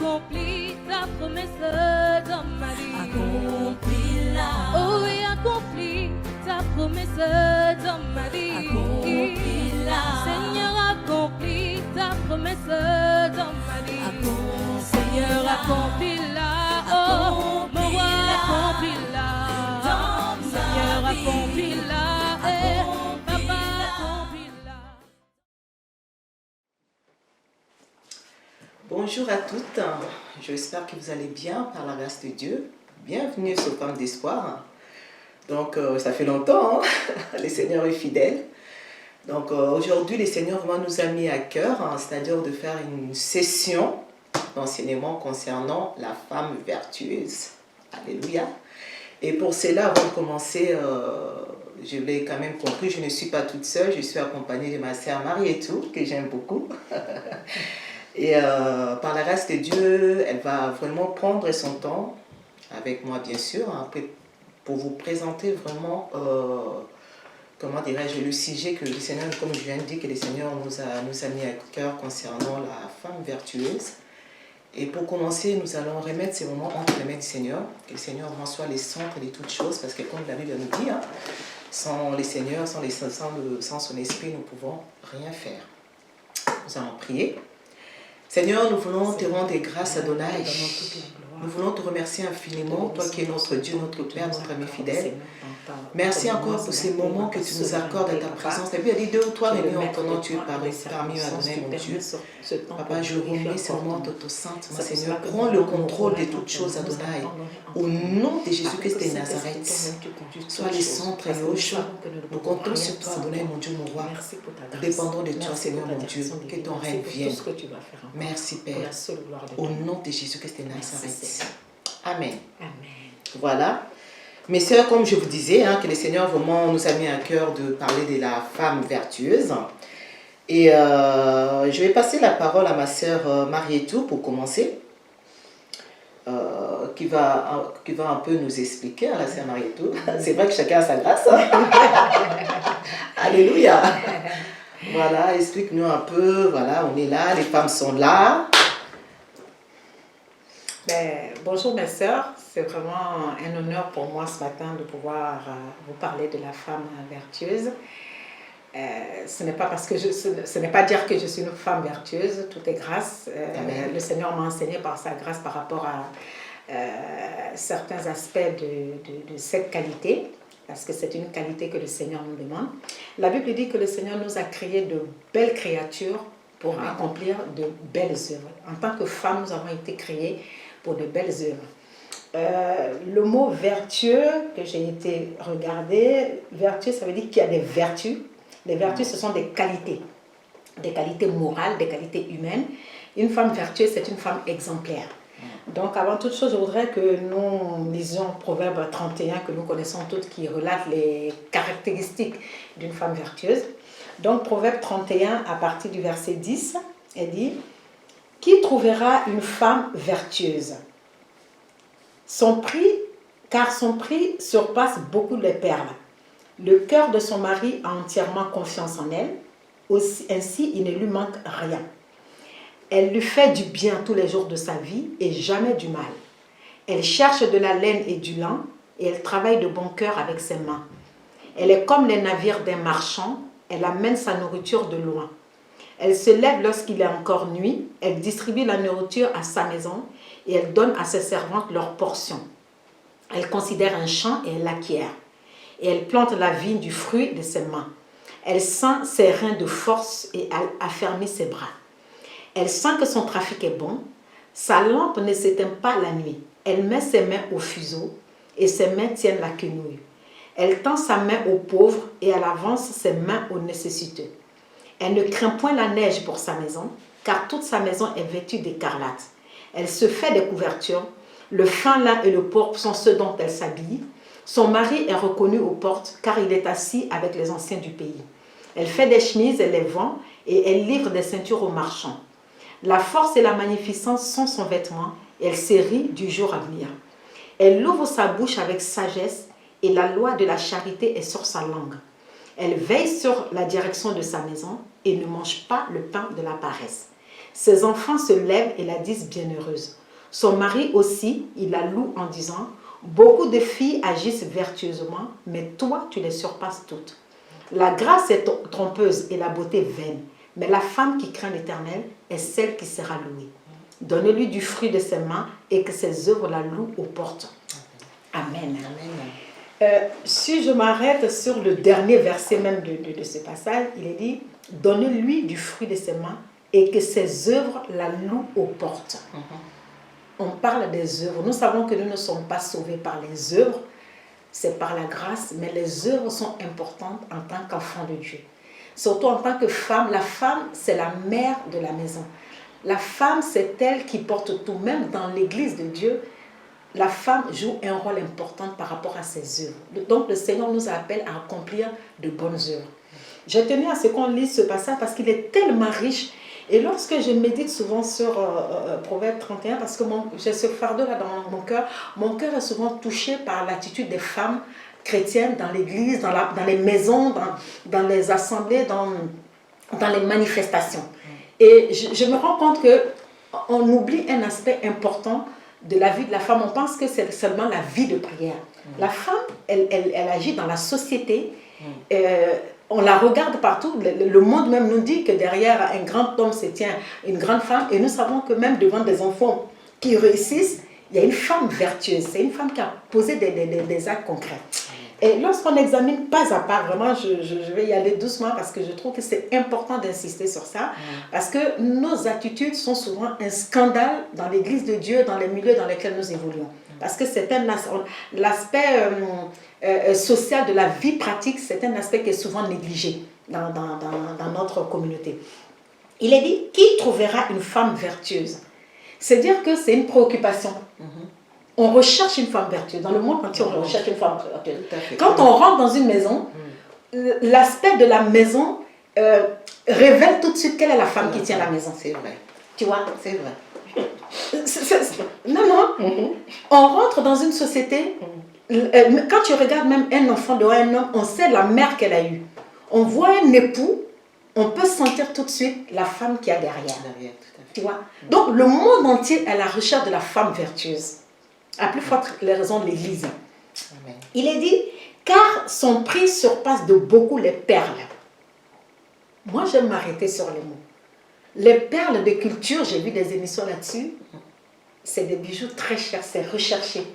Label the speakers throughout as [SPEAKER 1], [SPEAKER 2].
[SPEAKER 1] accomplis ta promesse dans ma vie.
[SPEAKER 2] Accomplis-la.
[SPEAKER 1] Oh oui, accomplis ta promesse dans ma vie.
[SPEAKER 2] Accomplis-la.
[SPEAKER 1] Seigneur, accomplis ta promesse dans ma vie. Seigneur, accomplis-la. Oh, mon roi, accomplis-la. Seigneur, accomplis-la. Papa, accomplis-la.
[SPEAKER 3] Bonjour à toutes, j'espère que vous allez bien par la grâce de Dieu. Bienvenue sur Femme d'Espoir. Donc ça fait longtemps, hein? Le Seigneur est fidèle. Donc aujourd'hui le Seigneur vraiment nous a mis à cœur, hein, c'est-à-dire de faire une session d'enseignement concernant la femme vertueuse. Alléluia. Et pour cela, avant de commencer, je l'ai quand même compris, je ne suis pas toute seule, je suis accompagnée de ma sœur Marie-Etou, que j'aime beaucoup. Et par la grâce de Dieu, elle va vraiment prendre son temps, avec moi bien sûr, hein, pour vous présenter vraiment, comment dirais-je, le sujet que le Seigneur, comme je viens de dire, que le Seigneur nous a mis à cœur concernant la femme vertueuse. Et pour commencer, nous allons remettre ces moments entre les mains du Seigneur, que le Seigneur vraiment soit le centre de toutes choses, parce que comme la Bible nous dit, hein, sans le Seigneur, sans son esprit, nous ne pouvons rien faire. Nous allons prier. Seigneur, nous voulons te rendre grâce, Adonai. Nous voulons te remercier infiniment, toi qui es notre Dieu, notre Père, notre ami fidèle. Merci encore pour ces moments que tu nous accordes à ta présence. La Bible a dit 2 ou 3 réunis en ton nom, tu es parmi eux, Adonai, mon Dieu. Papa, je remets ce moment de ton sainte, mon Seigneur. Prends le contrôle de toutes choses, Adonai. Au nom de Jésus-Christ de Nazareth, sois le centre et le choix. Nous comptons sur toi, Adonai, mon Dieu, mon roi. Nous dépendons de toi, Seigneur, mon Dieu. Que ton règne vienne. Merci, Père. Au nom de Jésus-Christ de Nazareth. Amen. Voilà. Mes sœurs, comme je vous disais, hein, que le Seigneur vraiment nous a mis à cœur de parler de la femme vertueuse. Et je vais passer la parole à ma sœur Marie-Etou pour commencer. Qui va un peu nous expliquer, hein, la sœur Marie-Etou. C'est vrai que chacun a sa grâce. Hein? Alléluia. Voilà, explique-nous un peu. Voilà, on est là, les femmes sont là.
[SPEAKER 4] Bonjour mes sœurs, c'est vraiment un honneur pour moi ce matin de pouvoir vous parler de la femme vertueuse. Ce n'est pas dire que je suis une femme vertueuse, tout est grâce. Le Seigneur m'a enseigné par sa grâce par rapport à certains aspects de cette qualité, parce que c'est une qualité que le Seigneur nous demande. La Bible dit que le Seigneur nous a créé de belles créatures pour accomplir de belles œuvres. En tant que femmes, nous avons été créées pour de belles œuvres. Le mot vertueux que j'ai été regarder, vertueux, ça veut dire qu'il y a des vertus. Les vertus, ce sont des qualités morales, des qualités humaines. Une femme vertueuse, c'est une femme exemplaire. Donc, avant toute chose, je voudrais que nous lisions Proverbe 31, que nous connaissons toutes, qui relate les caractéristiques d'une femme vertueuse. Donc, Proverbe 31, à partir du verset 10, elle dit « Qui trouvera une femme vertueuse ? Car son prix surpasse beaucoup les perles. Le cœur de son mari a entièrement confiance en elle, ainsi il ne lui manque rien. Elle lui fait du bien tous les jours de sa vie et jamais du mal. Elle cherche de la laine et du lin et elle travaille de bon cœur avec ses mains. Elle est comme les navires d'un marchand, elle amène sa nourriture de loin. Elle se lève lorsqu'il est encore nuit, elle distribue la nourriture à sa maison et elle donne à ses servantes leur portion. Elle considère un champ et elle l'acquiert. Et elle plante la vigne du fruit de ses mains. Elle sent ses reins de force et elle affermit ses bras. Elle sent que son trafic est bon. Sa lampe ne s'éteint pas la nuit. Elle met ses mains au fuseau et ses mains tiennent la quenouille. Elle tend sa main aux pauvres et elle avance ses mains aux nécessiteux. Elle ne craint point la neige pour sa maison, car toute sa maison est vêtue d'écarlate. Elle se fait des couvertures. Le fin lin et le pourpre sont ceux dont elle s'habille. Son mari est reconnu aux portes, car il est assis avec les anciens du pays. Elle fait des chemises et les vend, et elle livre des ceintures aux marchands. La force et la magnificence sont son vêtement, et elle se rit du jour à venir. Elle ouvre sa bouche avec sagesse, et la loi de la charité est sur sa langue. Elle veille sur la direction de sa maison, et ne mange pas le pain de la paresse. Ses enfants se lèvent et la disent bienheureuse. Son mari aussi, il la loue en disant, beaucoup de filles agissent vertueusement, mais toi, tu les surpasses toutes. La grâce est trompeuse et la beauté vaine, mais la femme qui craint l'Éternel est celle qui sera louée. Donnez-lui du fruit de ses mains et que ses œuvres la louent aux portes. Amen.
[SPEAKER 3] Amen.
[SPEAKER 4] Si je m'arrête sur le dernier verset même de ce passage, il est dit, donnez-lui du fruit de ses mains et que ses œuvres la louent aux portes. On parle des œuvres. Nous savons que nous ne sommes pas sauvés par les œuvres, c'est par la grâce, mais les œuvres sont importantes en tant qu'enfant de Dieu. Surtout en tant que femme, la femme, c'est la mère de la maison. La femme, c'est elle qui porte tout. Même dans l'église de Dieu, la femme joue un rôle important par rapport à ses œuvres. Donc le Seigneur nous appelle à accomplir de bonnes œuvres. J'ai tenu à ce qu'on lise ce passage parce qu'il est tellement riche. Et lorsque je médite souvent sur Proverbe 31, parce que j'ai ce fardeau-là dans mon cœur est souvent touché par l'attitude des femmes chrétiennes dans l'église, dans les maisons, dans les assemblées, dans les manifestations. Et je me rends compte qu'on oublie un aspect important de la vie de la femme. On pense que c'est seulement la vie de prière. La femme, elle agit dans la société. On la regarde partout. Le monde même nous dit que derrière un grand homme se tient une grande femme. Et nous savons que même devant des enfants qui réussissent, il y a une femme vertueuse. C'est une femme qui a posé des actes concrets. Et lorsqu'on examine pas à pas, vraiment, je vais y aller doucement parce que je trouve que c'est important d'insister sur ça. Parce que nos attitudes sont souvent un scandale dans l'église de Dieu, dans les milieux dans lesquels nous évoluons. Parce que c'est l'aspect social de la vie pratique, c'est un aspect qui est souvent négligé dans notre communauté. Il est dit, qui trouvera une femme vertueuse? C'est dire que c'est une préoccupation. On recherche une femme vertueuse. Dans le monde entier, on recherche une femme vertueuse. Quand on rentre dans une maison, l'aspect de la maison révèle tout de suite quelle est la femme qui tient la maison.
[SPEAKER 3] C'est vrai.
[SPEAKER 4] Tu vois?
[SPEAKER 3] C'est vrai.
[SPEAKER 4] Non. On rentre dans une société, quand tu regardes même un enfant de un homme, on sait la mère qu'elle a eue. On voit un époux, on peut sentir tout de suite la femme qu'il y a derrière.
[SPEAKER 3] Tout à fait.
[SPEAKER 4] Tu vois? Donc le monde entier est à la recherche de la femme vertueuse. À plus forte les raisons de l'Église. Il est dit, car son prix surpasse de beaucoup les perles. Moi, j'aime m'arrêter sur les mots. Les perles de culture, j'ai vu des émissions là-dessus, c'est des bijoux très chers, c'est recherché.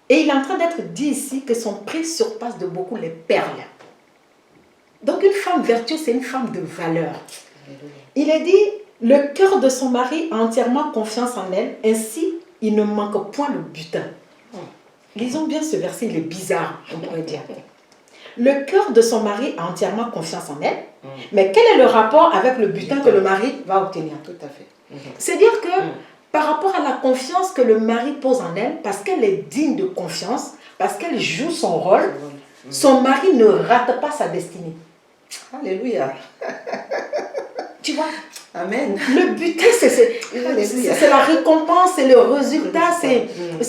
[SPEAKER 4] Et il est en train d'être dit ici que son prix surpasse de beaucoup les perles. Donc une femme vertueuse, c'est une femme de valeur. Il est dit, le cœur de son mari a entièrement confiance en elle, ainsi il ne manque point le butin. Lisons bien ce verset, il est bizarre, on pourrait dire. Le cœur de son mari a entièrement confiance en elle, mais quel est le rapport avec le butin que le mari va obtenir?
[SPEAKER 3] Tout à fait.
[SPEAKER 4] C'est dire que par rapport à la confiance que le mari pose en elle, parce qu'elle est digne de confiance, parce qu'elle joue son rôle, son mari ne rate pas sa destinée.
[SPEAKER 3] Alléluia.
[SPEAKER 4] Tu vois?
[SPEAKER 3] Amen.
[SPEAKER 4] Le butin, c'est la récompense, c'est le résultat, je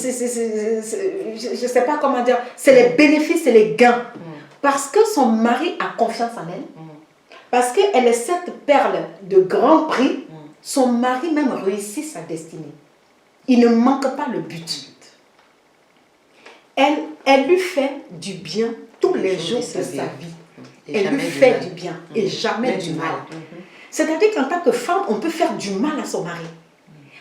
[SPEAKER 4] ne sais pas comment dire, c'est les bénéfices, c'est les gains. Parce que son mari a confiance en elle, parce qu'elle est cette perle de grand prix, son mari même réussit sa destinée. Il ne manque pas le but. Elle lui fait du bien tous les jours de sa vie. Elle lui fait du bien et jamais du mal. C'est-à-dire qu'en tant que femme, on peut faire du mal à son mari.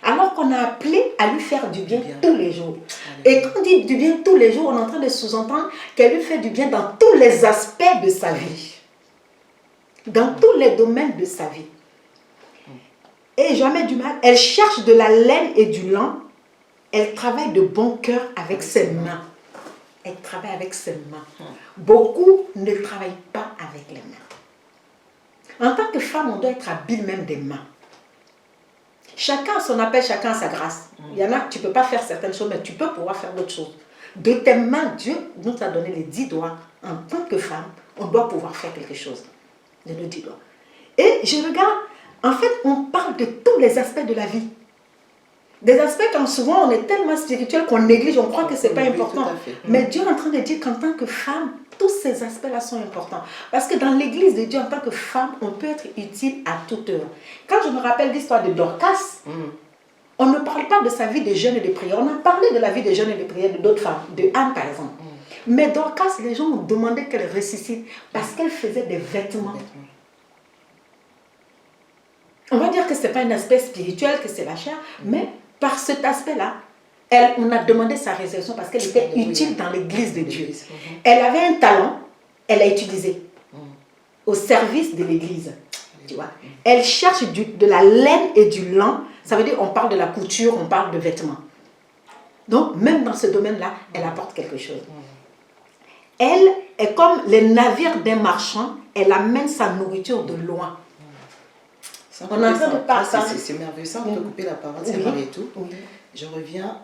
[SPEAKER 4] Alors qu'on a appelé à lui faire du bien tous les jours. Et quand on dit du bien tous les jours, on est en train de sous-entendre qu'elle lui fait du bien dans tous les aspects de sa vie. Dans tous les domaines de sa vie. Et jamais du mal. Elle cherche de la laine et du lin. Elle travaille de bon cœur avec ses mains. Elle travaille avec ses mains. Beaucoup ne travaillent pas avec les mains. En tant que femme, on doit être habile même des mains. Chacun a son appel, chacun a sa grâce. Il y en a, tu ne peux pas faire certaines choses, mais tu peux pouvoir faire d'autres choses. De tes mains, Dieu nous a donné les 10 doigts. En tant que femme, on doit pouvoir faire quelque chose. De nos 10 doigts. Et je regarde, en fait, on parle de tous les aspects de la vie. Des aspects quand souvent on est tellement spirituel qu'on néglige, on croit que c'est pas
[SPEAKER 3] Oui,
[SPEAKER 4] important.
[SPEAKER 3] tout à fait.
[SPEAKER 4] Mais Dieu est en train de dire qu'en tant que femme, tous ces aspects-là sont importants. Parce que dans l'église de Dieu, en tant que femme, on peut être utile à toute heure. Quand je me rappelle l'histoire de Dorcas, on ne parle pas de sa vie de jeûne et de prière. On a parlé de la vie de jeûne et de prière de d'autres femmes, de Anne par exemple. Mais Dorcas, les gens ont demandé qu'elle ressuscite parce qu'elle faisait des vêtements. On va dire que ce n'est pas un aspect spirituel, que c'est la chair, mais par cet aspect-là, on a demandé sa résurrection parce qu'elle était utile dans l'église de Dieu. Elle avait un talent, elle l'a utilisé au service de l'église. Tu vois? Elle cherche de la laine et du lin. Ça veut dire on parle de la couture, on parle de vêtements. Donc, même dans ce domaine-là, elle apporte quelque chose. Elle est comme les navires d'un marchand, elle amène sa nourriture de loin. On est en train de parler.
[SPEAKER 3] C'est merveilleux, ça, on peut couper la parole, c'est vrai et tout. Je reviens,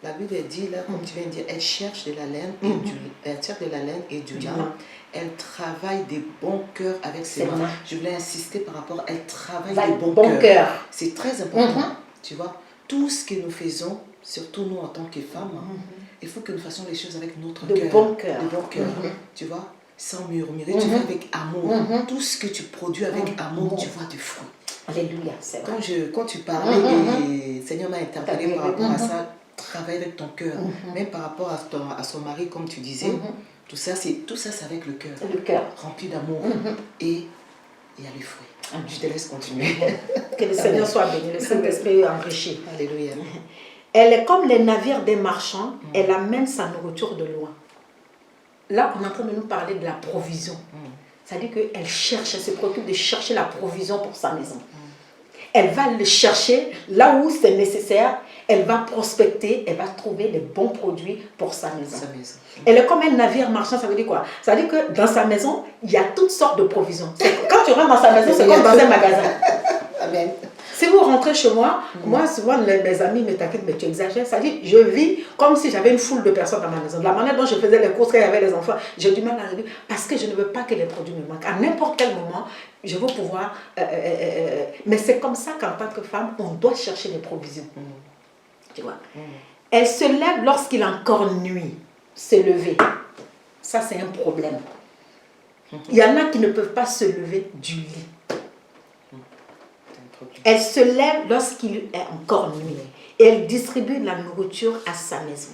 [SPEAKER 3] la Bible dit, là, comme tu viens de dire, elle cherche de la laine et du lin. Elle travaille des bons cœurs avec ses mains. Je voulais insister par rapport, elle travaille des bons cœurs. C'est très important, tu vois. Tout ce que nous faisons, surtout nous en tant que femmes, il faut que nous fassions les choses avec notre cœur.
[SPEAKER 4] De bon cœur.
[SPEAKER 3] Tu vois, sans murmurer, tu fais avec amour. Tout ce que tu produis avec amour, tu vois du fruit.
[SPEAKER 4] Alléluia, c'est vrai.
[SPEAKER 3] Quand tu parlais, le Seigneur m'a interpellé par rapport à ça, travaille avec ton cœur. Même par rapport à son mari, comme tu disais, tout ça c'est avec le cœur.
[SPEAKER 4] Le cœur.
[SPEAKER 3] Rempli d'amour. Et il y a les fruits. Je te laisse continuer.
[SPEAKER 4] Que le Seigneur soit béni, le Saint-Esprit enrichi.
[SPEAKER 3] Alléluia.
[SPEAKER 4] Elle est comme les navires des marchands, elle amène sa nourriture de loin. Là, on est en train de nous parler de la provision. C'est-à-dire qu'elle cherche, elle se préoccupe de chercher la provision pour sa maison. Elle va le chercher là où c'est nécessaire, elle va prospecter, elle va trouver les bons produits pour sa maison. Elle est comme un navire marchand, ça veut dire quoi? Ça veut dire que dans sa maison, il y a toutes sortes de provisions. Quand tu rentres dans sa maison, c'est comme dans un magasin.
[SPEAKER 3] Amen.
[SPEAKER 4] Si vous rentrez chez moi, moi souvent mes amis me taquinent, mais tu exagères. Ça dit, je vis comme si j'avais une foule de personnes dans ma maison. De la manière dont je faisais les courses quand il y avait les enfants, j'ai du mal à arriver parce que je ne veux pas que les produits me manquent. À n'importe quel moment, je veux pouvoir... mais c'est comme ça qu'en tant que femme, on doit chercher les provisions. Tu vois? Elle se lève lorsqu'il est encore nuit. Se lever. Ça, c'est un problème. Il y en a qui ne peuvent pas se lever du lit. Elle se lève lorsqu'il est encore nuit. Et elle distribue la nourriture à sa maison.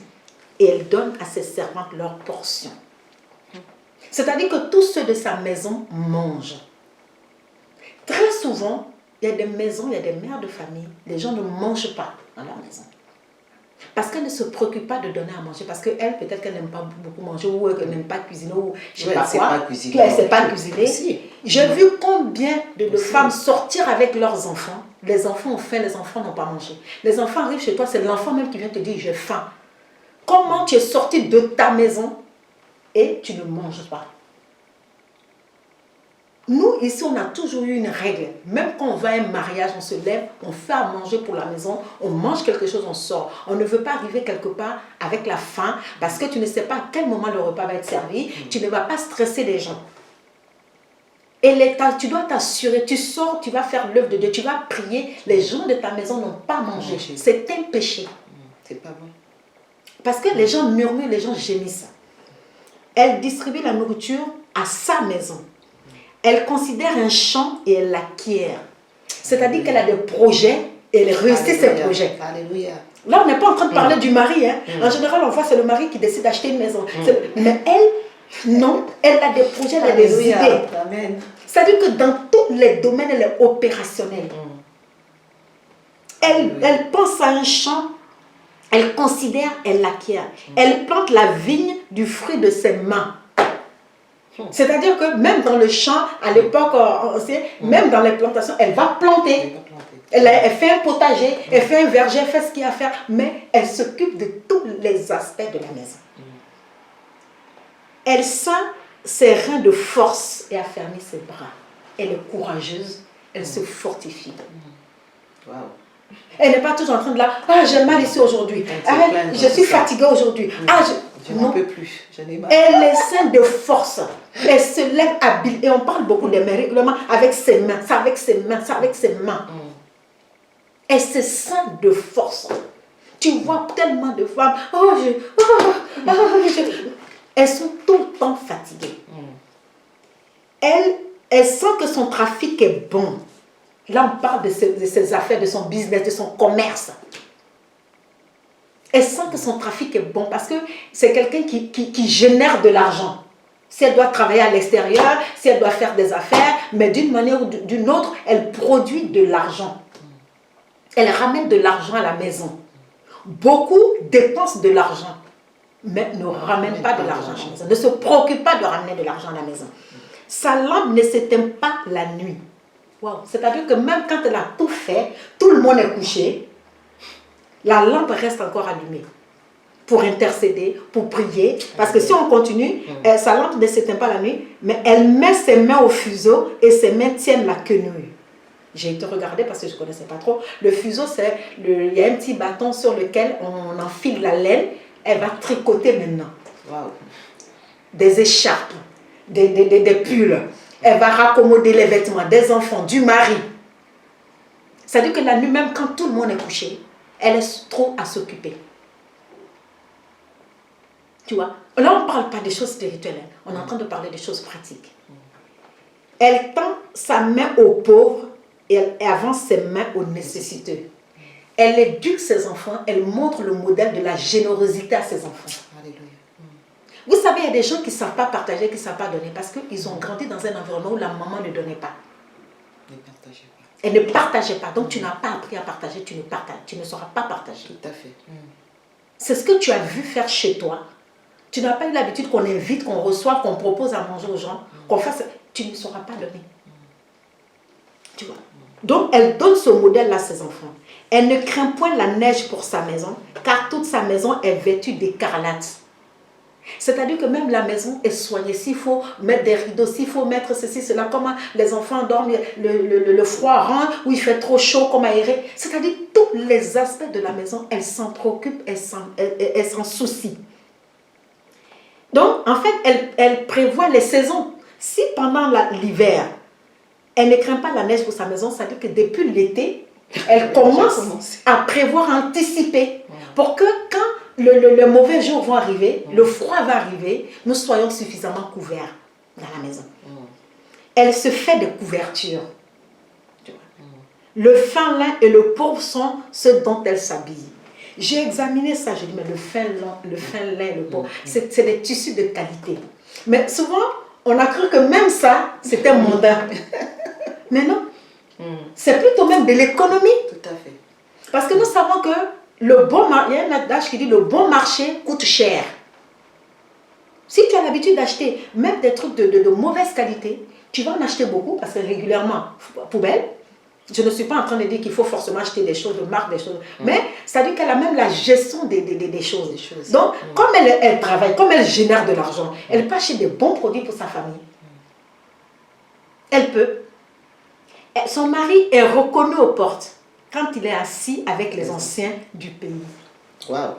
[SPEAKER 4] Et elle donne à ses servantes leur portion. C'est-à-dire que tous ceux de sa maison mangent. Très souvent, il y a des maisons, il y a des mères de famille, les gens ne mangent pas dans la maison. Parce qu'elle ne se préoccupe pas de donner à manger. Parce qu'elle, peut-être qu'elle n'aime pas beaucoup manger ou qu'elle n'aime pas cuisiner ou je ne sais pas quoi. Elle ne sait pas cuisiner. Si. J'ai vu combien de femmes sortir avec leurs enfants. Les enfants ont faim, les enfants n'ont pas mangé. Les enfants arrivent chez toi, c'est l'enfant même qui vient te dire j'ai faim. Comment tu es sorti de ta maison et tu ne manges pas? Nous, ici, on a toujours eu une règle. Même quand on va à un mariage, on se lève, on fait à manger pour la maison, on mange quelque chose, on sort. On ne veut pas arriver quelque part avec la faim parce que tu ne sais pas à quel moment le repas va être servi. Tu ne vas pas stresser les gens. Et tu dois t'assurer, tu sors, tu vas faire l'œuvre de Dieu, tu vas prier. Les gens de ta maison n'ont pas mangé. C'est un péché.
[SPEAKER 3] C'est pas bon.
[SPEAKER 4] Parce que les gens murmurent, les gens gémissent. Elle distribue la nourriture à sa maison. Elle considère un champ et elle l'acquiert. C'est-à-dire qu'elle a des projets et elle réussit ses projets.
[SPEAKER 3] Alléluia.
[SPEAKER 4] Là, on n'est pas en train de parler du mari. Hein. En général, on voit c'est le mari qui décide d'acheter une maison. Mais elle, non, elle a des projets, elle a des idées.
[SPEAKER 3] Amen.
[SPEAKER 4] C'est-à-dire que dans tous les domaines, elle est opérationnelle. Elle pense à un champ, elle considère, elle l'acquiert. Elle plante la vigne du fruit de ses mains. C'est-à-dire que même dans le champ, à l'époque, même dans les plantations, elle va planter. Elle fait un potager, elle fait un verger, elle fait ce qu'il y a à faire, mais elle s'occupe de tous les aspects de la maison. Elle sent ses reins de force et affermit ses bras. Elle est courageuse, elle se fortifie.
[SPEAKER 3] Wow.
[SPEAKER 4] Elle n'est pas toujours en train de là, ah j'ai mal ici aujourd'hui, ah, je suis fatiguée aujourd'hui, ah
[SPEAKER 3] je n'en peux plus, j'en ai marre.
[SPEAKER 4] Elle est sainte de force, elle se lève habile, et on parle beaucoup des mains régulièrement avec ses mains, ça avec ses mains, ça avec ses mains. Elle se sent de force. Tu vois tellement de femmes, elles sont tout le temps fatiguées. Elle sent que son trafic est bon. Là, on parle de ses affaires, de son business, de son commerce. Elle sent que son trafic est bon parce que c'est quelqu'un qui génère de l'argent. Si elle doit travailler à l'extérieur, si elle doit faire des affaires, mais d'une manière ou d'une autre, elle produit de l'argent. Elle ramène de l'argent à la maison. Beaucoup dépensent de l'argent, mais ne ramènent pas de l'argent à la maison, ne se préoccupent pas de ramener de l'argent à la maison. Sa lampe ne s'éteint pas la nuit. Wow. C'est-à-dire que même quand elle a tout fait, tout le monde est couché, la lampe reste encore allumée pour intercéder, pour prier. Parce que si on continue, sa lampe ne s'éteint pas la nuit, mais elle met ses mains au fuseau et ses mains tiennent la quenouille. J'ai été regarder parce que je ne connaissais pas trop. Le fuseau, il y a un petit bâton sur lequel on enfile la laine. Elle va tricoter maintenant.
[SPEAKER 3] Wow.
[SPEAKER 4] Des écharpes, des pulls. Elle va raccommoder les vêtements des enfants, du mari. C'est-à-dire que la nuit, même quand tout le monde est couché, elle est trop à s'occuper. Tu vois? Là, on ne parle pas des choses spirituelles. On est en train de parler des choses pratiques. Elle tend sa main aux pauvres et elle avance ses mains aux nécessiteux. Elle éduque ses enfants, elle montre le modèle de la générosité à ses enfants.
[SPEAKER 3] Alléluia.
[SPEAKER 4] Vous savez, il y a des gens qui ne savent pas partager, qui ne savent pas donner parce qu'ils ont grandi dans un environnement où la maman ne donnait pas.
[SPEAKER 3] Ne partagez pas.
[SPEAKER 4] Elle ne partageait pas. Donc, tu n'as pas appris à partager, tu ne sauras pas partager.
[SPEAKER 3] Tout à fait.
[SPEAKER 4] C'est ce que tu as vu faire chez toi. Tu n'as pas eu l'habitude qu'on invite, qu'on reçoive, qu'on propose à manger aux gens, qu'on fasse. Tu ne sauras pas donner. Tu vois. Donc, elle donne ce modèle-là à ses enfants. Elle ne craint point la neige pour sa maison, car toute sa maison est vêtue d'écarlate. C'est-à-dire que même la maison est soignée. S'il faut mettre des rideaux, s'il faut mettre ceci, cela, comment les enfants dorment, le froid rentre, ou il fait trop chaud, comme aéré. C'est-à-dire tous les aspects de la maison, elle s'en préoccupe, elle s'en soucie. Donc, en fait, elle prévoit les saisons. Si pendant l'hiver, elle ne craint pas la neige pour sa maison, ça veut dire que depuis l'été, elle commence à prévoir, à anticiper. Pour que quand le mauvais jour va arriver, le froid va arriver, nous soyons suffisamment couverts dans la maison. Elle se fait des couvertures. Le fin lin et le pourpre sont ceux dont elle s'habille. J'ai examiné ça, j'ai dit, mais le fin lin, le pourpre, c'est des tissus de qualité. Mais souvent, on a cru que même ça, c'était mondain. Mais non, c'est plutôt même de l'économie.
[SPEAKER 3] Tout à fait.
[SPEAKER 4] Parce que nous savons que il y a un adage qui dit le bon marché coûte cher. Si tu as l'habitude d'acheter même des trucs de mauvaise qualité, tu vas en acheter beaucoup parce que régulièrement, poubelle. Je ne suis pas en train de dire qu'il faut forcément acheter des choses de marque, des choses. Mais ça dit qu'elle a même la gestion des choses. Donc, comme elle travaille, comme elle génère de l'argent, elle peut acheter des bons produits pour sa famille. Elle peut. Son mari est reconnu aux portes quand il est assis avec les anciens du pays.
[SPEAKER 3] Waouh!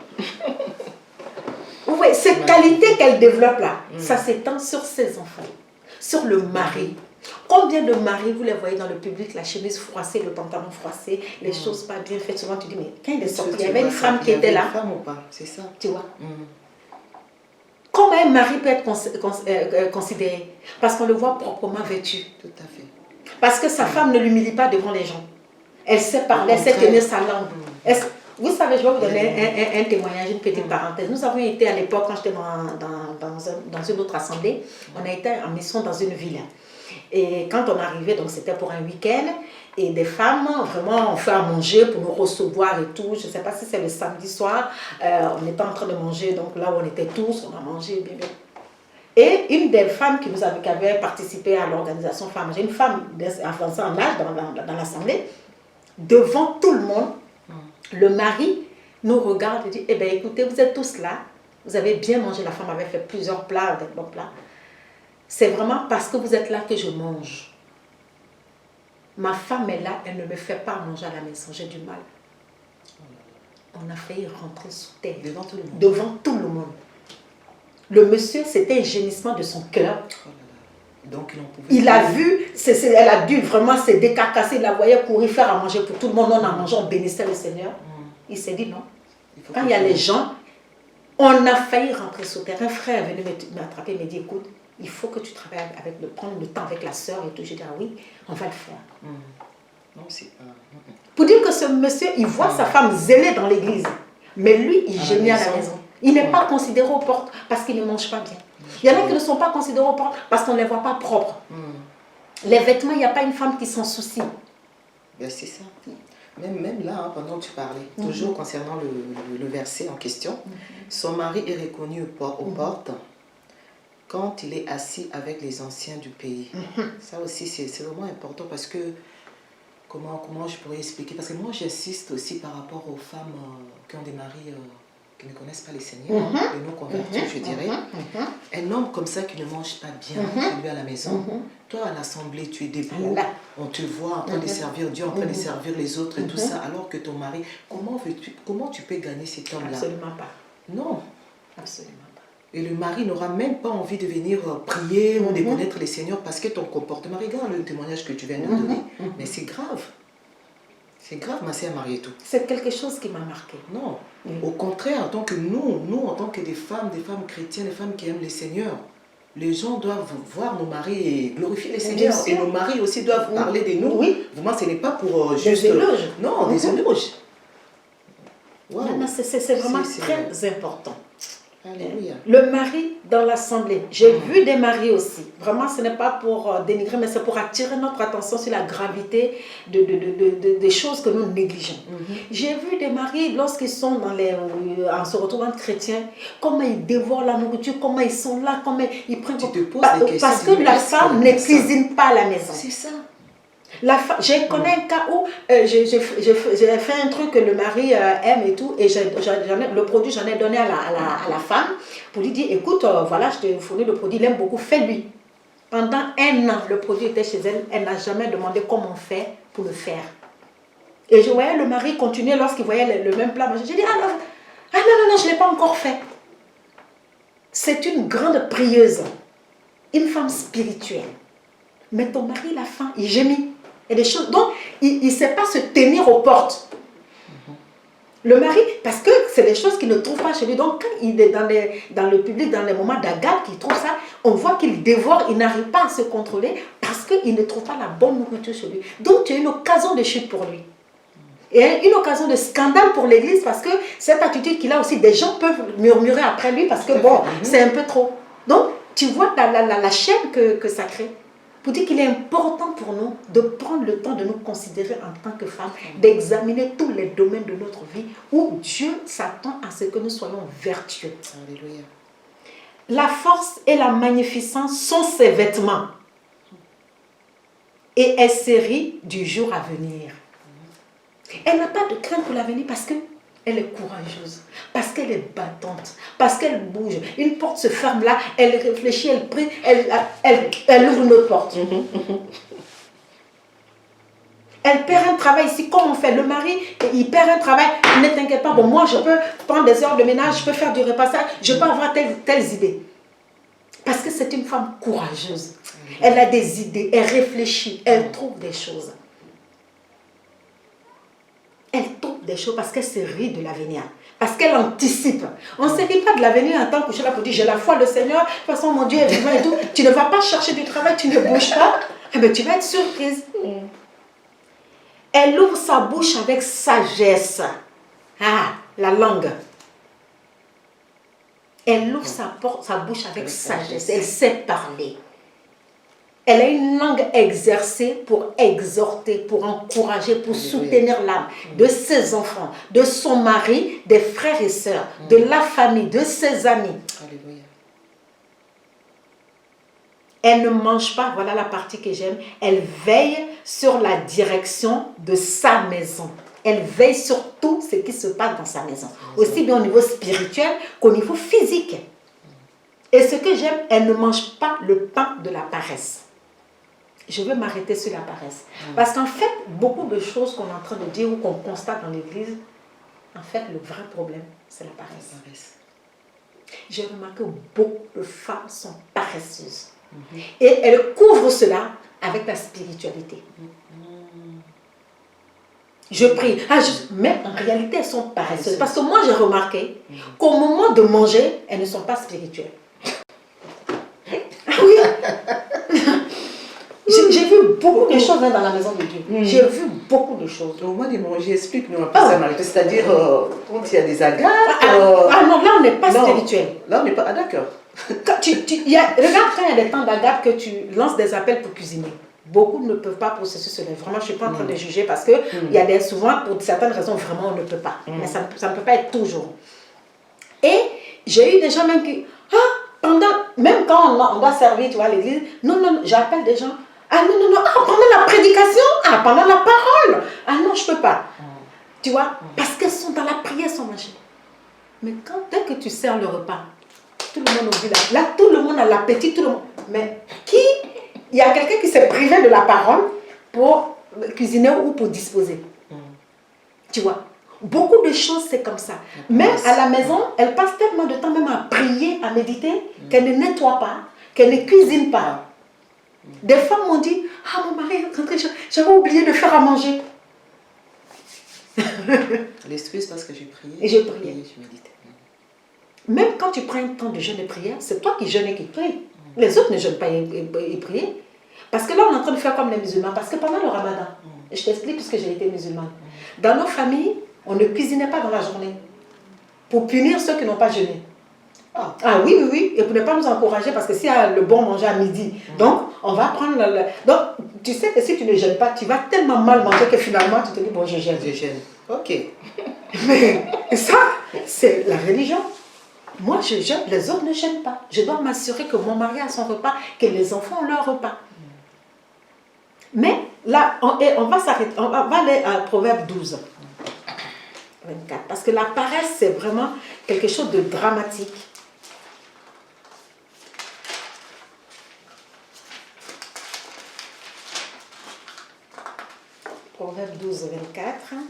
[SPEAKER 4] Oui, cette qualité qu'elle développe là, ça s'étend sur ses enfants, sur le mari. Combien de maris, vous les voyez dans le public, la chemise froissée, le pantalon froissé, les choses pas bien faites. Souvent, tu dis, mais quand il est sorti, il y avait une femme qui était là.
[SPEAKER 3] Une femme ou pas? C'est ça.
[SPEAKER 4] Tu vois. Comment un mari peut être considéré? Parce qu'on le voit proprement vêtu.
[SPEAKER 3] Tout à fait.
[SPEAKER 4] Parce que sa femme ne l'humilie pas devant les gens. Elle sait parler, elle sait tenir sa langue. Vous savez, je vais vous donner un témoignage, une petite parenthèse. Nous avons été à l'époque, quand j'étais dans une autre assemblée, on a été en mission dans une ville. Et quand on arrivait, donc c'était pour un week-end, et des femmes, vraiment, ont fait à manger pour nous recevoir et tout. Je ne sais pas si c'est le samedi soir, on était en train de manger, donc là où on était tous, on a mangé bien, bien. Et une des femmes qui avait participé à l'organisation Femmes, une femme avancée en âge dans l'assemblée, devant tout le monde, le mari nous regarde et dit, eh bien écoutez, vous êtes tous là, vous avez bien mangé, la femme avait fait plusieurs plats, des bons plats. C'est vraiment parce que vous êtes là que je mange. Ma femme est là, elle ne me fait pas manger à la maison, j'ai du mal. On a failli rentrer sous terre.
[SPEAKER 3] Devant tout le monde.
[SPEAKER 4] Devant tout le monde. Le monsieur, c'était un gémissement de son cœur.
[SPEAKER 3] Donc, il en pouvait
[SPEAKER 4] Il a
[SPEAKER 3] plus.
[SPEAKER 4] vu, elle a dû vraiment se décarcasser, il la voyait courir faire à manger pour tout le monde. On a mangé, on bénissait le Seigneur. Il s'est dit non.
[SPEAKER 3] faut
[SPEAKER 4] Quand
[SPEAKER 3] que
[SPEAKER 4] il y a
[SPEAKER 3] je-
[SPEAKER 4] les gens, on a failli rentrer sur terre. Un frère est venu m'attraper et me dit, écoute, il faut que tu travailles prendre le temps avec la sœur et tout. J'ai dit, ah oui, on va le faire.
[SPEAKER 3] Non, c'est pas...
[SPEAKER 4] Pour dire que ce monsieur, il voit sa femme zélée dans l'église. Mais lui, il
[SPEAKER 3] À la
[SPEAKER 4] gémit à la
[SPEAKER 3] maison.
[SPEAKER 4] maison. Il n'est pas considéré aux portes parce qu'il ne mange pas bien. Il y en a qui ne sont pas considérés aux portes parce qu'on ne les voit pas propres. Les vêtements, il n'y a pas une femme qui s'en soucie.
[SPEAKER 3] Ben, c'est ça. Même là, hein, pendant que tu parlais, toujours concernant le verset en question, son mari est reconnu aux portes quand il est assis avec les anciens du pays. Ça aussi, c'est vraiment important parce que, comment je pourrais expliquer? Parce que moi, j'insiste aussi par rapport aux femmes qui ont des maris qui ne connaissent pas les Seigneurs, les non-convertis, je dirais. Un homme comme ça qui ne mange pas bien chez lui à la maison, toi à l'assemblée, tu es debout, on te voit en train de servir Dieu, en train de servir les autres et tout ça, alors que ton mari, comment tu peux gagner cet homme-là?
[SPEAKER 4] Absolument pas.
[SPEAKER 3] Non.
[SPEAKER 4] Absolument pas.
[SPEAKER 3] Et le mari n'aura même pas envie de venir prier ou de connaître les Seigneurs parce que ton comportement, regarde le témoignage que tu viens de nous donner, mais c'est grave. C'est grave, ma sœur Marietou.
[SPEAKER 4] C'est quelque chose qui m'a marqué.
[SPEAKER 3] Non. Au contraire, en tant que nous, en tant que des femmes chrétiennes, des femmes qui aiment les Seigneurs, les gens doivent voir nos maris et glorifier les Seigneurs.
[SPEAKER 4] sûr.
[SPEAKER 3] Et nos maris aussi doivent parler de nous.
[SPEAKER 4] Oui.
[SPEAKER 3] Vraiment, ce n'est pas pour juste...
[SPEAKER 4] Des éloges.
[SPEAKER 3] Non, des éloges. Wow.
[SPEAKER 4] Non, non, c'est vraiment
[SPEAKER 3] C'est-
[SPEAKER 4] très important.
[SPEAKER 3] Alléluia.
[SPEAKER 4] Le mari dans l'assemblée. J'ai vu des maris aussi. Vraiment, ce n'est pas pour dénigrer, mais c'est pour attirer notre attention sur la gravité des choses que nous négligeons. J'ai vu des maris, lorsqu'ils sont en se retrouvant chrétiens, comment ils dévorent la nourriture, comment ils sont là, comment ils prennent...
[SPEAKER 3] Tu te poses des questions,
[SPEAKER 4] Parce
[SPEAKER 3] tu
[SPEAKER 4] que
[SPEAKER 3] dis,
[SPEAKER 4] la
[SPEAKER 3] est-ce
[SPEAKER 4] femme
[SPEAKER 3] que
[SPEAKER 4] ne
[SPEAKER 3] ça-
[SPEAKER 4] cuisine pas à la maison.
[SPEAKER 3] C'est ça.
[SPEAKER 4] Je connais un cas où j'ai fait un truc que le mari aime et tout, et le produit, j'en ai donné à la femme pour lui dire, écoute, voilà, je te fournis le produit, il aime beaucoup, fais-lui. Pendant 1 an, le produit était chez elle, elle n'a jamais demandé comment on fait pour le faire. Et je voyais le mari continuer lorsqu'il voyait le même plat. J'ai dit, ah non, je ne l'ai pas encore fait. C'est une grande prieuse, une femme spirituelle. Mais ton mari, la faim, il gémit. Il y a des choses. Donc, il ne sait pas se tenir aux portes. Le mari, parce que c'est des choses qu'il ne trouve pas chez lui. Donc, quand il est dans le public, dans les moments d'agape, qu'il trouve ça, on voit qu'il dévore, il n'arrive pas à se contrôler parce qu'il ne trouve pas la bonne nourriture chez lui. Donc, tu as une occasion de chute pour lui. Et une occasion de scandale pour l'église parce que cette attitude qu'il a aussi, des gens peuvent murmurer après lui parce que bon, c'est un peu trop. Donc, tu vois la chaîne que ça crée. Pour dire qu'il est important pour nous de prendre le temps de nous considérer en tant que femmes, d'examiner tous les domaines de notre vie où Dieu s'attend à ce que nous soyons vertueux.
[SPEAKER 3] Alléluia.
[SPEAKER 4] La force et la magnificence sont ses vêtements. Et elle se rit du jour à venir. Elle n'a pas de crainte pour l'avenir parce qu'elle est courageuse, parce qu'elle est battante, parce qu'elle bouge. Une porte se ferme là, elle réfléchit, elle prie, elle ouvre une autre porte. Elle perd un travail ici, comment on fait? Le mari, il perd un travail, ne t'inquiète pas, bon, moi je peux prendre des heures de ménage, je peux faire du repassage, je peux avoir telles idées. Parce que c'est une femme courageuse. Elle a des idées, elle réfléchit, elle trouve des choses. Elle trouve des choses parce qu'elle se rit de l'avenir. Parce qu'elle anticipe. On ne se rit pas de l'avenir en tant que je suis là pour dire j'ai la foi, le Seigneur, de toute façon mon Dieu est vivant et tout. Tu ne vas pas chercher du travail, tu ne bouges pas. Eh bien, tu vas être surprise. Elle ouvre sa bouche avec sagesse. Ah, la langue. Elle ouvre sa bouche avec sagesse. Elle sait parler. Elle a une langue exercée pour exhorter, pour encourager, pour soutenir l'âme de ses enfants, de son mari, des frères et sœurs, de la famille, de ses amis.
[SPEAKER 3] Alléluia.
[SPEAKER 4] Elle ne mange pas, voilà la partie que j'aime, elle veille sur la direction de sa maison. Elle veille sur tout ce qui se passe dans sa maison. Aussi bien au niveau spirituel qu'au niveau physique. Et ce que j'aime, elle ne mange pas le pain de la paresse. Je veux m'arrêter sur la paresse. Parce qu'en fait, beaucoup de choses qu'on est en train de dire ou qu'on constate dans l'église, en fait, le vrai problème, c'est la paresse. J'ai remarqué que beaucoup de femmes sont paresseuses. Et elle couvre cela avec la spiritualité. Je prie. Mais en réalité, elles sont paresseuses. Parce que moi, j'ai remarqué qu'au moment de manger, elles ne sont pas spirituelles. Ah oui. J'ai vu beaucoup de choses dans la maison de Dieu. J'ai vu beaucoup de choses.
[SPEAKER 3] Au moment de manger, explique-nous un peu ça, Marie. C'est-à-dire, quand il y a des agapes...
[SPEAKER 4] non, là, on n'est pas spirituel.
[SPEAKER 3] Là, on n'est pas... Ah, d'accord.
[SPEAKER 4] Regarde quand il y a des temps d'agape que tu lances des appels pour cuisiner. Beaucoup ne peuvent pas processer cela. Vraiment, je ne suis pas en train de juger parce que il y a souvent, pour certaines raisons, vraiment, on ne peut pas. Mais ça ne peut pas être toujours. Et j'ai eu des gens même qui... même quand on doit servir, tu vois, à l'église, non, j'appelle des gens. Ah non, pendant la prédication, pendant la parole. Ah non, je ne peux pas. Tu vois, parce qu'elles sont dans la prière, sans manger. Mais dès que tu sers le repas, tout le monde oublie là. Là, tout le monde a l'appétit, tout le monde. Mais il y a quelqu'un qui s'est privé de la parole pour cuisiner ou pour disposer. Tu vois, beaucoup de choses, c'est comme ça. Même à la maison, elle passe tellement de temps même à prier, à méditer, qu'elle ne nettoie pas, qu'elle ne cuisine pas. Des femmes m'ont dit, mon mari est rentré, j'avais oublié de faire à manger.
[SPEAKER 3] L'excuse parce que j'ai prié.
[SPEAKER 4] Et j'ai prié.
[SPEAKER 3] Et je méditais.
[SPEAKER 4] Même quand tu prends un temps de jeûne et prière, c'est toi qui jeûnes et qui prie. Les autres ne jeûnent pas et prient. Parce que là, on est en train de faire comme les musulmans. Parce que pendant le ramadan, je t'explique puisque j'ai été musulmane, dans nos familles, on ne cuisinait pas dans la journée pour punir ceux qui n'ont pas jeûné. Ah oui, et pour ne pas nous encourager, parce que s'il y a le bon manger à midi, donc on va prendre donc tu sais que si tu ne jeûnes pas, tu vas tellement mal manger que finalement tu te dis, bon, je jeûne.
[SPEAKER 3] Je jeûne. Ok.
[SPEAKER 4] Mais ça, c'est la religion. Moi, je jeûne, les autres ne jeûnent pas. Je dois m'assurer que mon mari a son repas, que les enfants ont leur repas. Mais là, on va s'arrêter, on va aller à Proverbe 12. 24. Parce que la paresse, c'est vraiment quelque chose de dramatique. Proverbe 12, 24.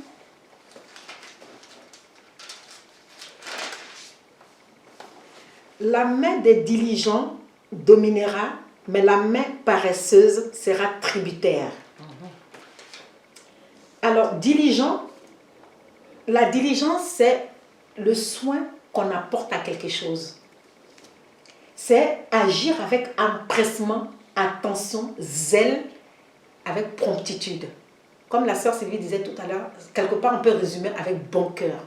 [SPEAKER 4] La main des diligents dominera, mais la main paresseuse sera tributaire. Alors, diligent, la diligence, c'est le soin qu'on apporte à quelque chose. C'est agir avec empressement, attention, zèle, avec promptitude. Comme la sœur Sylvie disait tout à l'heure, quelque part on peut résumer avec bon cœur.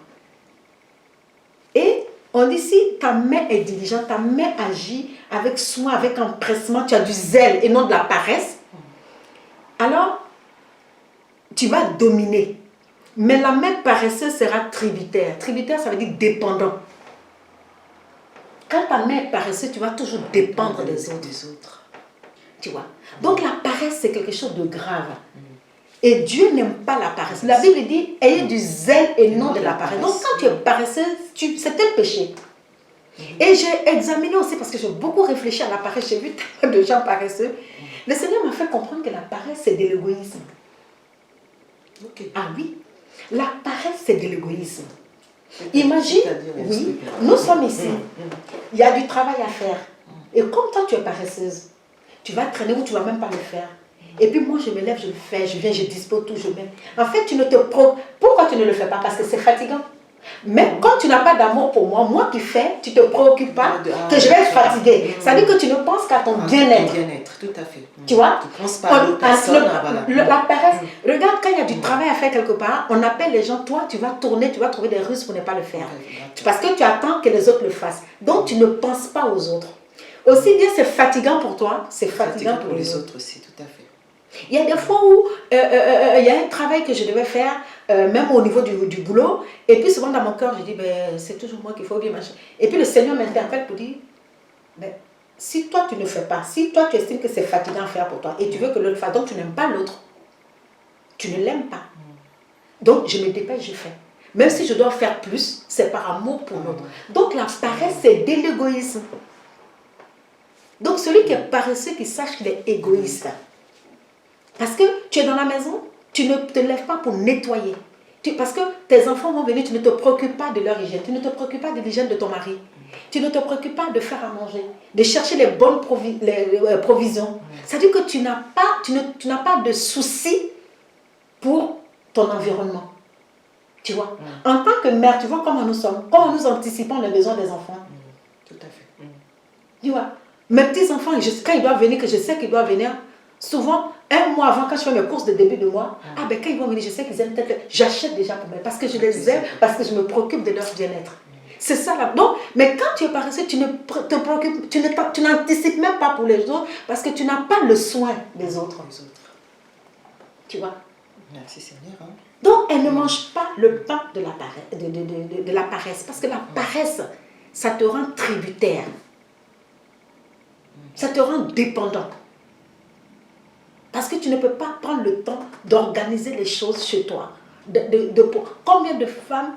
[SPEAKER 4] Et on dit si ta main est diligente, ta main agit avec soin, avec empressement, tu as du zèle et non de la paresse, alors tu vas dominer. Mais la main paresseuse sera tributaire. Tributaire, ça veut dire dépendant. Quand ta main est paresseuse, tu vas toujours dépendre des autres. Tu vois. Donc la paresse, c'est quelque chose de grave. Et Dieu n'aime pas la paresse. La Bible dit, ayez du zèle et non de la paresse. Donc quand tu es paresseuse, c'est un péché. Et j'ai examiné aussi, parce que j'ai beaucoup réfléchi à la paresse, j'ai vu tellement de gens paresseux. Le Seigneur m'a fait comprendre que la paresse, c'est de l'égoïsme. Ah oui, la paresse, c'est de l'égoïsme. Imagine, oui, nous sommes ici, il y a du travail à faire. Et comme toi, tu es paresseuse, tu vas traîner ou tu ne vas même pas le faire. Et puis moi, je me lève, je le fais, je viens, je dispose tout, je mets. En fait, pourquoi tu ne le fais pas? Parce que c'est fatigant. Mais quand tu n'as pas d'amour pour moi, moi qui fais, tu ne te préoccupes pas que je vais être fatiguée. Ça veut dire que tu ne penses qu'à ton bien-être.
[SPEAKER 3] Tout à fait.
[SPEAKER 4] Tu vois?
[SPEAKER 3] Tu ne penses pas à l'autre personne.
[SPEAKER 4] La paresse, regarde quand il y a du travail à faire quelque part, on appelle les gens, toi tu vas tourner, tu vas trouver des ruses pour ne pas le faire. Parce que tu attends que les autres le fassent. Donc tu ne penses pas aux autres. Aussi bien c'est fatigant pour toi, c'est fatigant pour les autres
[SPEAKER 3] aussi, tout à fait.
[SPEAKER 4] Il y a des fois où il y a un travail que je devais faire, même au niveau du boulot, et puis souvent dans mon cœur, je dis, c'est toujours moi qu'il faut bien machin. Et puis le Seigneur m'interpelle pour dire, si toi tu ne fais pas, si toi tu estimes que c'est fatigant à faire pour toi, et tu veux que l'autre fasse, donc tu n'aimes pas l'autre, tu ne l'aimes pas. Donc je me dépêche, je fais. Même si je dois faire plus, c'est par amour pour l'autre. Donc la paresse, c'est de l'égoïsme. Donc celui qui est paresseux, qui sache qu'il est égoïste. Parce que tu es dans la maison, tu ne te lèves pas pour nettoyer. Parce que tes enfants vont venir, tu ne te préoccupes pas de leur hygiène, tu ne te préoccupes pas de l'hygiène de ton mari, tu ne te préoccupes pas de faire à manger, de chercher les bonnes provisions. C'est-à-dire que tu n'as pas de soucis pour ton environnement. Tu vois, en tant que mère, tu vois comment nous sommes, comment nous anticipons les besoins des enfants.
[SPEAKER 3] Tout à fait.
[SPEAKER 4] Tu vois, mes petits-enfants, quand ils doivent venir, que je sais qu'ils doivent venir, souvent, un mois avant, quand je fais mes courses de début de mois, quand ils vont venir, je sais qu'ils aiment peut-être, j'achète déjà pour moi, parce que je les aime, parce que je me préoccupe de leur bien-être. C'est ça là. Donc, mais quand tu es paresseux, tu ne te préoccupes, tu n'anticipes même pas pour les autres, parce que tu n'as pas le soin des autres. Tu vois.
[SPEAKER 3] Merci Seigneur. Hein?
[SPEAKER 4] Donc, elle ne mange pas le pain de la paresse, parce que la paresse, ça te rend tributaire. Ça te rend dépendant. Parce que tu ne peux pas prendre le temps d'organiser les choses chez toi. Combien de femmes,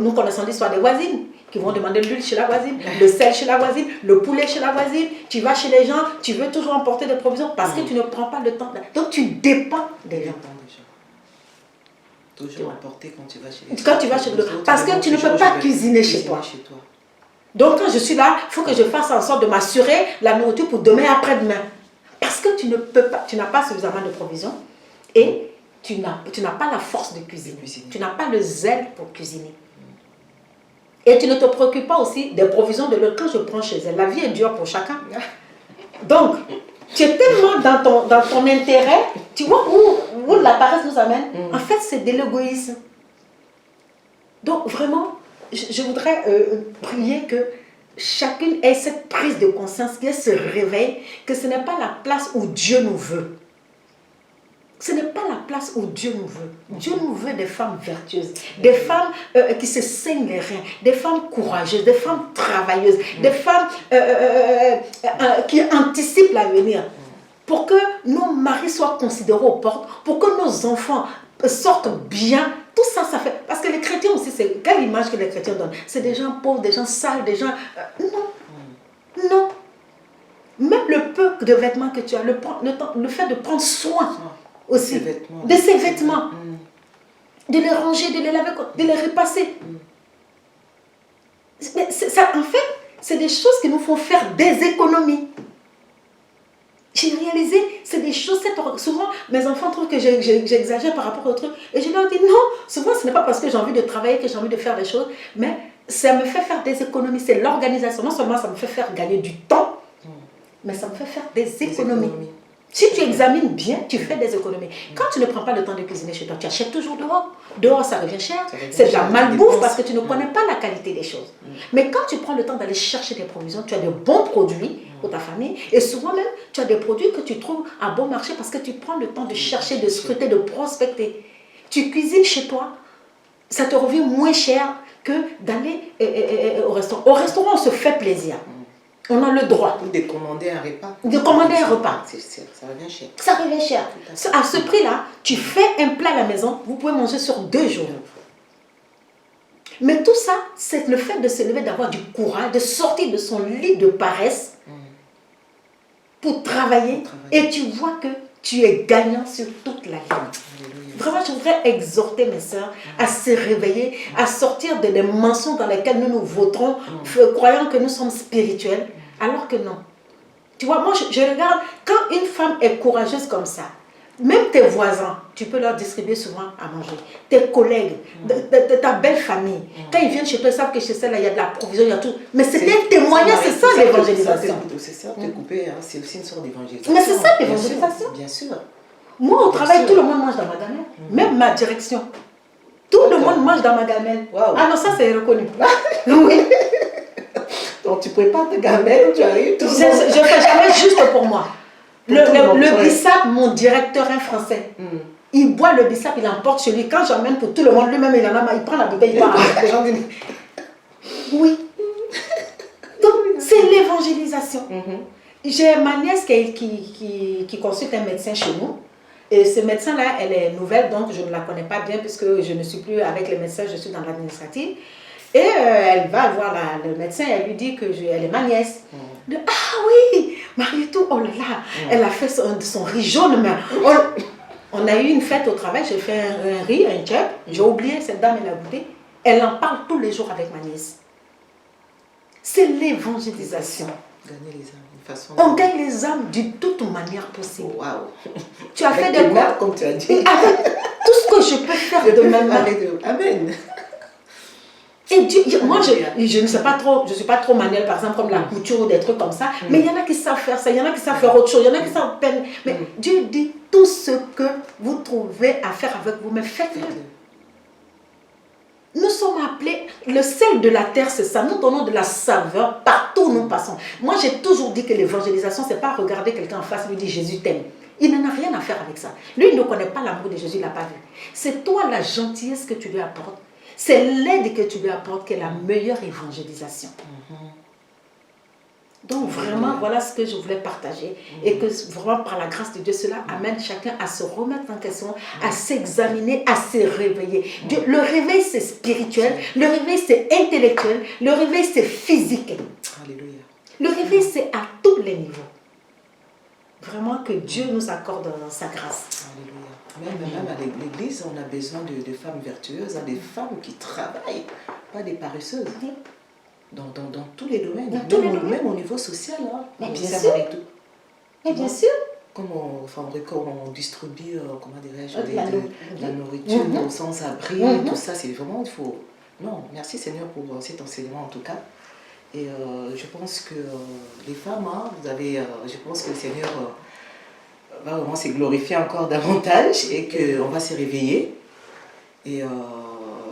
[SPEAKER 4] nous connaissons l'histoire des voisines, qui vont demander l'huile chez la voisine, le sel chez la voisine, le poulet chez la voisine, tu vas chez les gens, tu veux toujours emporter des provisions parce que tu ne prends pas le temps. Donc tu dépends des gens.
[SPEAKER 3] Toujours emporter quand tu vas chez les gens.
[SPEAKER 4] Quand tu vas chez les gens. Parce que tu ne peux pas cuisiner chez toi. Donc quand je suis là, il faut que je fasse en sorte de m'assurer la nourriture pour demain et après-demain. Parce que tu ne peux pas, tu n'as pas suffisamment de provisions et tu n'as pas la force de cuisiner. Tu n'as pas le zèle pour cuisiner. Et tu ne te préoccupes pas aussi des provisions de l'autre. Quand je prends chez elle, la vie est dure pour chacun. Donc, tu es tellement dans ton intérêt, tu vois où la paresse nous amène. En fait, c'est de l'égoïsme. Donc, vraiment, je voudrais prier que chacune ait cette prise de conscience, qu'elle se réveille, que ce n'est pas la place où Dieu nous veut. Ce n'est pas la place où Dieu nous veut. Dieu nous veut des femmes vertueuses, des femmes qui se saignent les reins, des femmes courageuses, des femmes travailleuses, des femmes qui anticipent l'avenir. Pour que nos maris soient considérés aux portes, pour que nos enfants sortent bien. Tout ça, ça fait... Parce que les chrétiens aussi, c'est quelle image que les chrétiens donnent? C'est des gens pauvres, des gens sales, des gens... non. Non. Même le peu de vêtements que tu as, le fait de prendre soin aussi de ces vêtements, de les ranger, de les laver, de les repasser. Mais ça, en fait, c'est des choses qui nous font faire des économies. J'ai réalisé, c'est des choses, souvent mes enfants trouvent que j'exagère par rapport au truc. Et je leur dis non, souvent ce n'est pas parce que j'ai envie de travailler, que j'ai envie de faire des choses, mais ça me fait faire des économies. C'est l'organisation. Non seulement ça me fait faire gagner du temps, mais ça me fait faire des économies. Si tu examines bien, tu fais des économies. Quand tu ne prends pas le temps de cuisiner chez toi, tu achètes toujours dehors. Dehors, ça revient cher. C'est de la malbouffe parce que tu ne connais pas la qualité des choses. Mais quand tu prends le temps d'aller chercher des provisions, tu as de bons produits pour ta famille. Et souvent même, tu as des produits que tu trouves à bon marché parce que tu prends le temps de chercher, de scruter, de prospecter. Tu cuisines chez toi, ça te revient moins cher que d'aller au restaurant. Au restaurant, on se fait plaisir. On a le droit.
[SPEAKER 3] Ou de commander un repas.
[SPEAKER 4] De commander un repas.
[SPEAKER 3] Ça revient cher.
[SPEAKER 4] Ça revient cher. À ce prix-là, tu fais un plat à la maison, vous pouvez manger sur 2 jours. Mais tout ça, c'est le fait de se lever, d'avoir du courage, de sortir de son lit de paresse pour travailler. Et tu vois que tu es gagnant sur toute la ligne. Vraiment, je voudrais exhorter mes sœurs à se réveiller, à sortir des mensonges dans lesquels nous nous vautrons, croyant que nous sommes spirituels, alors que non. Tu vois, moi, je regarde, quand une femme est courageuse comme ça, même tes voisins, tu peux leur distribuer souvent à manger. Tes collègues, de ta belle famille, quand ils viennent chez toi, ils savent que chez celle-là, il y a de la provision, il y a tout. Mais c'est un témoignage, c'est ça l'évangélisation.
[SPEAKER 3] C'est ça, te couper, c'est aussi une sorte d'évangélisation.
[SPEAKER 4] Mais c'est ça l'évangélisation.
[SPEAKER 3] Bien sûr.
[SPEAKER 4] Moi, au travail, tout le monde mange dans ma gamelle. Même ma direction. Tout le monde mange dans ma gamelle.
[SPEAKER 3] Wow.
[SPEAKER 4] Ah non, ça c'est reconnu. Oui.
[SPEAKER 3] Donc tu prépares ta gamelle, tu arrives, tout le monde.
[SPEAKER 4] Je ne fais jamais juste pour moi. Le bissap, mon directeur, un français, il boit le bissap, il emporte chez lui. Quand j'emmène pour tout le monde, lui-même, il prend la bouteille, il part avec les gens. Oui. Donc, c'est l'évangélisation. J'ai ma nièce qui consulte un médecin chez nous. Et ce médecin-là, elle est nouvelle, donc je ne la connais pas bien puisque je ne suis plus avec les médecins, je suis dans l'administrative. Et elle va voir le médecin, elle lui dit qu'elle est ma nièce. Ah oui, Marietou, oh là là, elle a fait son riz jaune, mais On a eu une fête au travail, j'ai fait un riz, un chip. J'ai oublié, cette dame, elle a goûté. Elle en parle tous les jours avec ma nièce. C'est l'évangélisation.
[SPEAKER 3] Gagner les âmes, une façon.
[SPEAKER 4] On gagne les âmes de toute manière possible.
[SPEAKER 3] Waouh!
[SPEAKER 4] Tu as fait des
[SPEAKER 3] mains, comme tu as dit.
[SPEAKER 4] Avec tout ce que je peux faire de ma main.
[SPEAKER 3] Amen.
[SPEAKER 4] Et Dieu, moi, je ne sais pas trop, je ne suis pas trop manuelle, par exemple, comme la couture ou des trucs comme ça. Mais il y en a qui savent faire ça, il y en a qui savent faire autre chose, il y en a qui savent peine. Mais Dieu dit, tout ce que vous trouvez à faire avec vous, mais faites-le. Nous sommes appelés, le sel de la terre, c'est ça. Nous donnons de la saveur partout où nous passons. Moi, j'ai toujours dit que l'évangélisation, ce n'est pas regarder quelqu'un en face et lui dire Jésus t'aime. Il n'en a rien à faire avec ça. Lui, il ne connaît pas l'amour de Jésus, il ne l'a pas vu. C'est toi la gentillesse que tu lui apportes. C'est l'aide que tu lui apportes qui est la meilleure évangélisation. Donc vraiment, voilà ce que je voulais partager. Et que vraiment, par la grâce de Dieu, cela amène chacun à se remettre en question, à s'examiner, à se réveiller. Dieu, le réveil, c'est spirituel. Le réveil, c'est intellectuel. Le réveil, c'est physique.
[SPEAKER 3] Alléluia.
[SPEAKER 4] Le réveil, c'est à tous les niveaux. Vraiment que Dieu nous accorde sa grâce.
[SPEAKER 3] Alléluia. Même à l'église, on a besoin de femmes vertueuses, des femmes qui travaillent, pas des paresseuses. Dans tous les domaines, même au niveau social. Hein.
[SPEAKER 4] Mais bien sûr. Mais bien sûr.
[SPEAKER 3] Comme on distribue, comment dirais-je, la nourriture aux sans-abri, tout ça, c'est vraiment, il faut... Non, merci Seigneur pour cet enseignement en tout cas. Et je pense que les femmes, hein, vous avez, je pense que le Seigneur va vraiment se glorifier encore davantage et qu'on va se réveiller. Et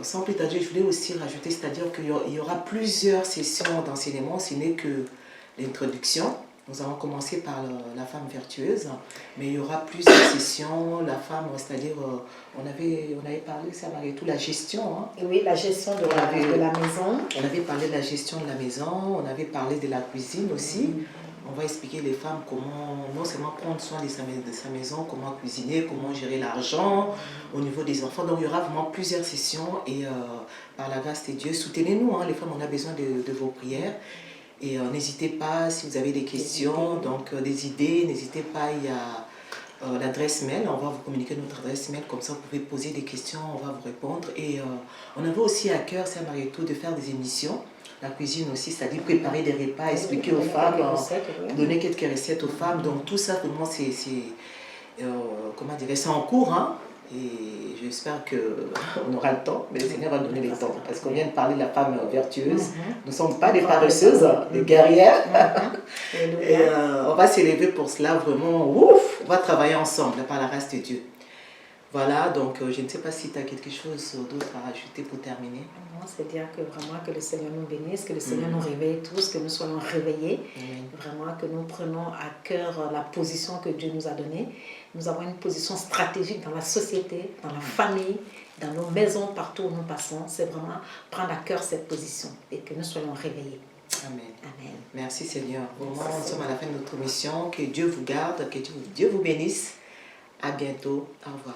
[SPEAKER 3] sans plus tarder, je voulais aussi rajouter, c'est-à-dire qu'il y aura plusieurs sessions d'enseignement, ce n'est que l'introduction. Nous allons commencer par la femme vertueuse, mais il y aura plusieurs sessions, la femme, c'est-à-dire, on avait parlé, ça va tout, la gestion. Hein.
[SPEAKER 4] Oui, la gestion de la maison.
[SPEAKER 3] On avait parlé de la gestion de la maison, on avait parlé de la cuisine aussi. On va expliquer les femmes comment, non seulement prendre soin de sa maison, comment cuisiner, comment gérer l'argent au niveau des enfants. Donc il y aura vraiment plusieurs sessions et par la grâce de Dieu, soutenez-nous, hein, les femmes, on a besoin de vos prières. Et n'hésitez pas, si vous avez des questions, donc des idées, n'hésitez pas, il y a l'adresse mail, on va vous communiquer notre adresse mail, comme ça vous pouvez poser des questions, on va vous répondre. Et on avait aussi à cœur, Sœur Marietou, de faire des émissions, la cuisine aussi, c'est-à-dire préparer des repas, expliquer aux femmes, donner quelques recettes aux femmes. Donc tout ça, vraiment, c'est comment dire, c'est en cours, hein. Et j'espère qu'on aura le temps, mais le Seigneur va donner le temps. Parce qu'on vient de parler de la femme vertueuse. Nous ne sommes pas des paresseuses, des guerrières. Et on va s'élever pour cela, vraiment. Ouf, on va travailler ensemble par la grâce de Dieu. Voilà, donc je ne sais pas si tu as quelque chose d'autre à rajouter pour terminer.
[SPEAKER 4] Non, c'est dire que vraiment que le Seigneur nous bénisse, que le Seigneur nous réveille tous, que nous soyons réveillés. Vraiment que nous prenons à cœur la position que Dieu nous a donnée. Nous avons une position stratégique dans la société, dans la famille, dans nos maisons, partout où nous passons. C'est vraiment prendre à cœur cette position et que nous soyons réveillés.
[SPEAKER 3] Amen.
[SPEAKER 4] Amen.
[SPEAKER 3] Merci Seigneur. Vraiment, nous sommes à la fin de notre mission. Que Dieu vous garde, que Dieu vous bénisse. À bientôt. Au revoir.